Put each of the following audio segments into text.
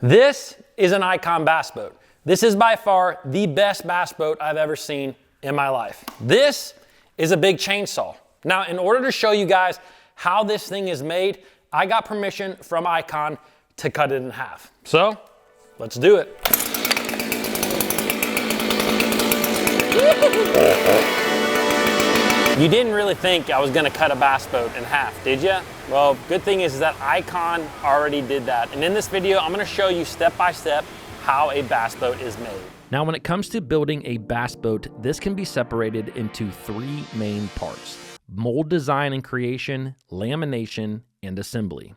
This is an iKon bass boat. This is by far the best bass boat I've ever seen in my life. This is a big chainsaw. Now, in order to show you guys how this thing is made, I got permission from iKon to cut it in half. So, let's do it. You didn't really think I was gonna cut a bass boat in half, did you? Well, good thing is that iKon already did that. And in this video, I'm gonna show you step by step how a bass boat is made. Now, when it comes to building a bass boat, this can be separated into three main parts: mold design and creation, lamination, and assembly.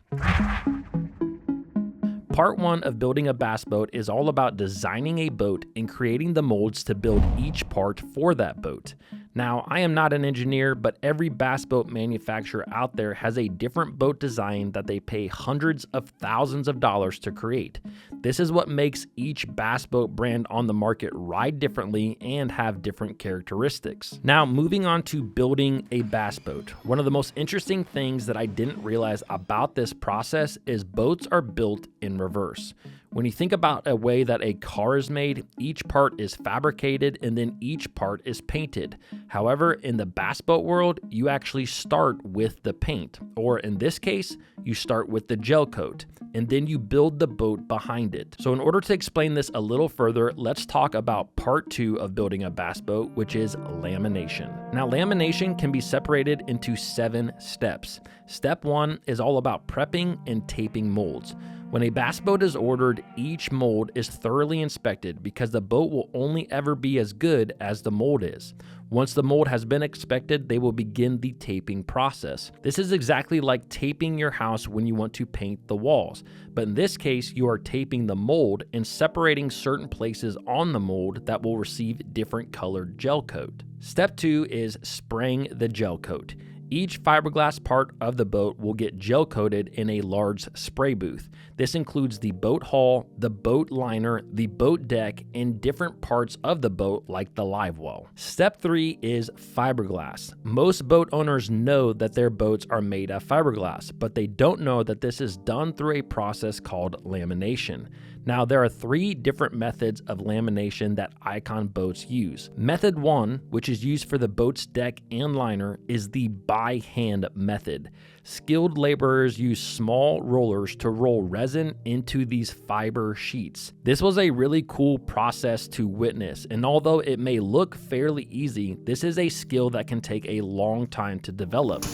Part one of building a bass boat is all about designing a boat and creating the molds to build each part for that boat. Now, I am not an engineer, but every bass boat manufacturer out there has a different boat design that they pay hundreds of thousands of dollars to create. This is what makes each bass boat brand on the market ride differently and have different characteristics. Now, moving on to building a bass boat. One of the most interesting things that I didn't realize about this process is boats are built in reverse. When you think about a way that a car is made, each part is fabricated and then each part is painted. However, in the bass boat world, you actually start with the paint, or in this case, you start with the gel coat, and then you build the boat behind it. So in order to explain this a little further, let's talk about part two of building a bass boat, which is lamination. Now, lamination can be separated into 7 steps. Step 1 is all about prepping and taping molds. When a bass boat is ordered, each mold is thoroughly inspected because the boat will only ever be as good as the mold is. Once the mold has been inspected, they will begin the taping process. This is exactly like taping your house when you want to paint the walls, but in this case, you are taping the mold and separating certain places on the mold that will receive different colored gel coat. Step 2 is spraying the gel coat. Each fiberglass part of the boat will get gel coated in a large spray booth. This includes the boat hull, the boat liner, the boat deck, and different parts of the boat like the live well. Step 3 is fiberglass. Most boat owners know that their boats are made of fiberglass, but they don't know that this is done through a process called lamination. Now, there are 3 different methods of lamination that iKon boats use. Method 1, which is used for the boat's deck and liner, is the by hand method. Skilled laborers use small rollers to roll resin into these fiber sheets. This was a really cool process to witness, and although it may look fairly easy, this is a skill that can take a long time to develop.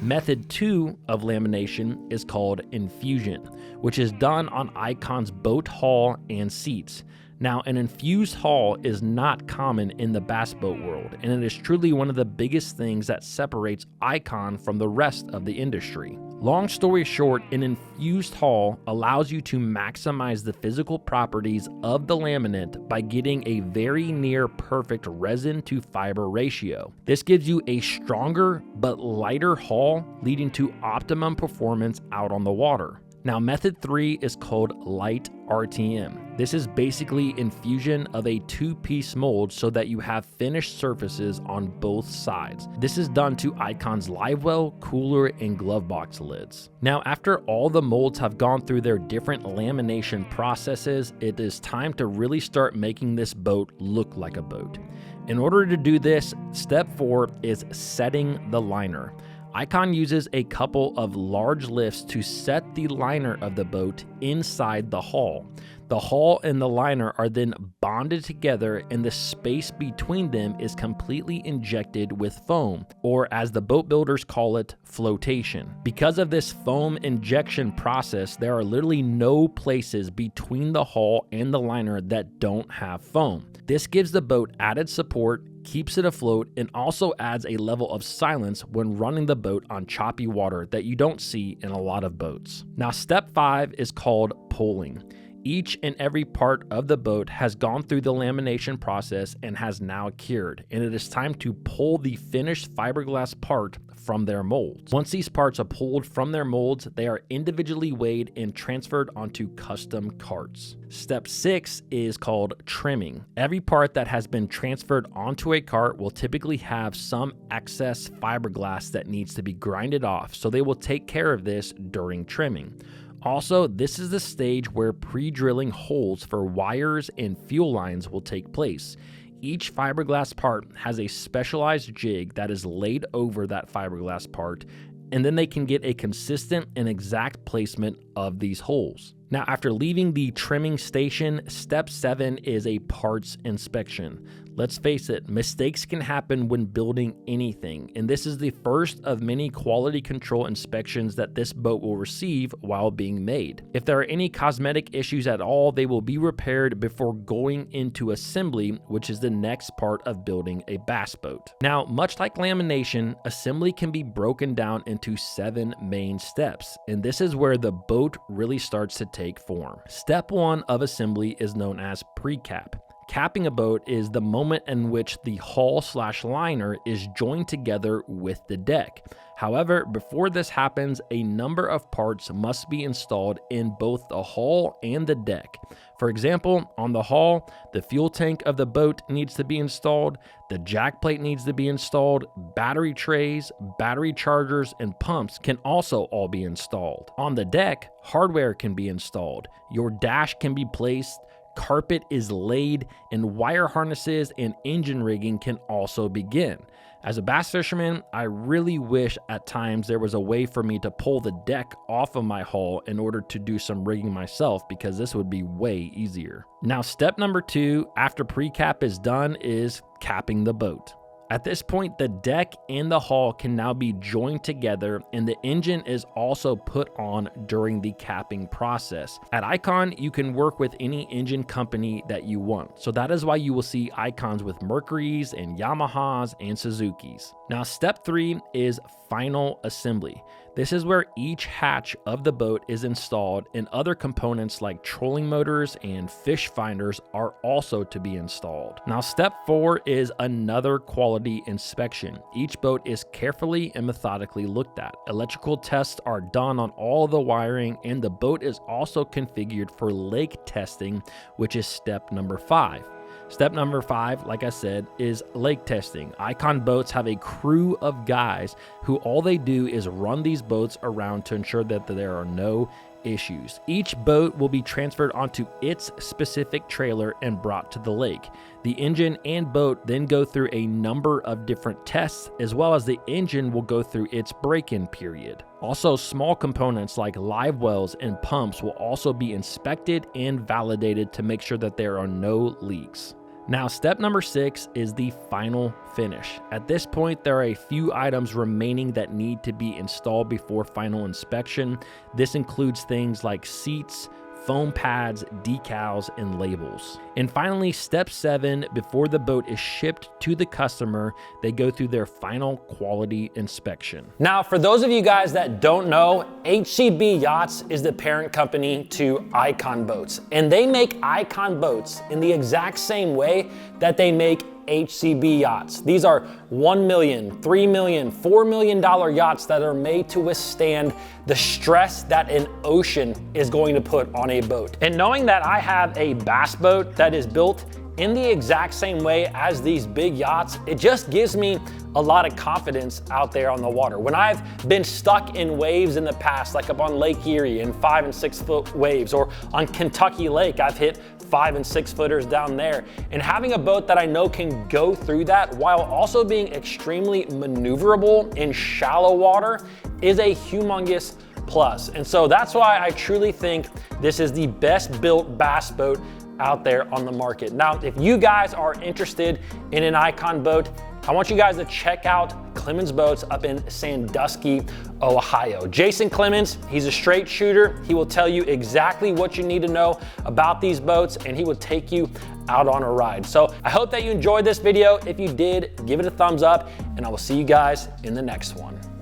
Method 2 of lamination is called infusion, which is done on iKon's boat hull and seats. Now, an infused hull is not common in the bass boat world, and it is truly one of the biggest things that separates iKon from the rest of the industry. Long story short, an infused hull allows you to maximize the physical properties of the laminate by getting a very near perfect resin to fiber ratio. This gives you a stronger but lighter hull, leading to optimum performance out on the water. Now, method 3 is called light RTM. This is basically infusion of a 2-piece mold so that you have finished surfaces on both sides. This is done to iKon's live well, cooler, and glove box lids. Now, after all the molds have gone through their different lamination processes, it is time to really start making this boat look like a boat. In order to do this, step 4 is setting the liner. iKon uses a couple of large lifts to set the liner of the boat inside the hull. The hull and the liner are then bonded together, and the space between them is completely injected with foam, or as the boat builders call it, flotation. Because of this foam injection process, there are literally no places between the hull and the liner that don't have foam. This gives the boat added support, keeps it afloat, and also adds a level of silence when running the boat on choppy water that you don't see in a lot of boats. Now, step 5 is called pulling. Each and every part of the boat has gone through the lamination process and has now cured, and it is time to pull the finished fiberglass part from their molds. Once these parts are pulled from their molds, they are individually weighed and transferred onto custom carts. Step 6 is called trimming. Every part that has been transferred onto a cart will typically have some excess fiberglass that needs to be grinded off, so they will take care of this during trimming. Also, this is the stage where pre-drilling holes for wires and fuel lines will take place. Each fiberglass part has a specialized jig that is laid over that fiberglass part, and then they can get a consistent and exact placement of these holes. Now, after leaving the trimming station, step 7 is a parts inspection. Let's face it, mistakes can happen when building anything, and this is the first of many quality control inspections that this boat will receive while being made. If there are any cosmetic issues at all, they will be repaired before going into assembly, which is the next part of building a bass boat. Now, much like lamination, assembly can be broken down into 7 main steps, and this is where the boat really starts to take form. Step 1 of assembly is known as pre-cap. Capping a boat is the moment in which the hull/liner is joined together with the deck. However, before this happens, a number of parts must be installed in both the hull and the deck. For example, on the hull, the fuel tank of the boat needs to be installed, the jack plate needs to be installed, battery trays, battery chargers, and pumps can also all be installed. On the deck, hardware can be installed, your dash can be placed, carpet is laid, and wire harnesses and engine rigging can also begin. As a bass fisherman, I really wish at times there was a way for me to pull the deck off of my hull in order to do some rigging myself, because this would be way easier. Now, step number 2 after pre-cap is done is capping the boat. At this point, the deck and the hull can now be joined together, and the engine is also put on during the capping process. At iKon, you can work with any engine company that you want, so that is why you will see iKons with Mercury's and Yamahas and Suzuki's. Now, step 3 is final assembly. This is where each hatch of the boat is installed, and other components like trolling motors and fish finders are also to be installed. Now, step 4 is another quality inspection. Each boat is carefully and methodically looked at. Electrical tests are done on all the wiring, and the boat is also configured for lake testing, which is step number 5. Step number 5, like I said, is lake testing. iKon boats have a crew of guys who all they do is run these boats around to ensure that there are no issues. Each boat will be transferred onto its specific trailer and brought to the lake. The engine and boat then go through a number of different tests, as well as the engine will go through its break-in period. Also, small components like live wells and pumps will also be inspected and validated to make sure that there are no leaks. Now, step number 6 is the final finish. At this point, there are a few items remaining that need to be installed before final inspection. This includes things like seats, foam pads, decals, and labels. And finally, step 7, before the boat is shipped to the customer, they go through their final quality inspection. Now, for those of you guys that don't know, HCB Yachts is the parent company to iKon Boats, and they make iKon boats in the exact same way that they make HCB yachts. These are $1 million, $3 million, $4 million yachts that are made to withstand the stress that an ocean is going to put on a boat. And knowing that I have a bass boat that is built in the exact same way as these big yachts, it just gives me a lot of confidence out there on the water. When I've been stuck in waves in the past, like up on Lake Erie in 5 and 6 foot waves, or on Kentucky Lake, I've hit 5 and 6 footers down there. And having a boat that I know can go through that while also being extremely maneuverable in shallow water is a humongous plus. And so that's why I truly think this is the best built bass boat out there on the market. Now, if you guys are interested in an iKon boat, I want you guys to check out CLEMONS Boats up in Sandusky, Ohio. Jason CLEMONS, he's a straight shooter. He will tell you exactly what you need to know about these boats, and he will take you out on a ride. So I hope that you enjoyed this video. If you did, give it a thumbs up, and I will see you guys in the next one.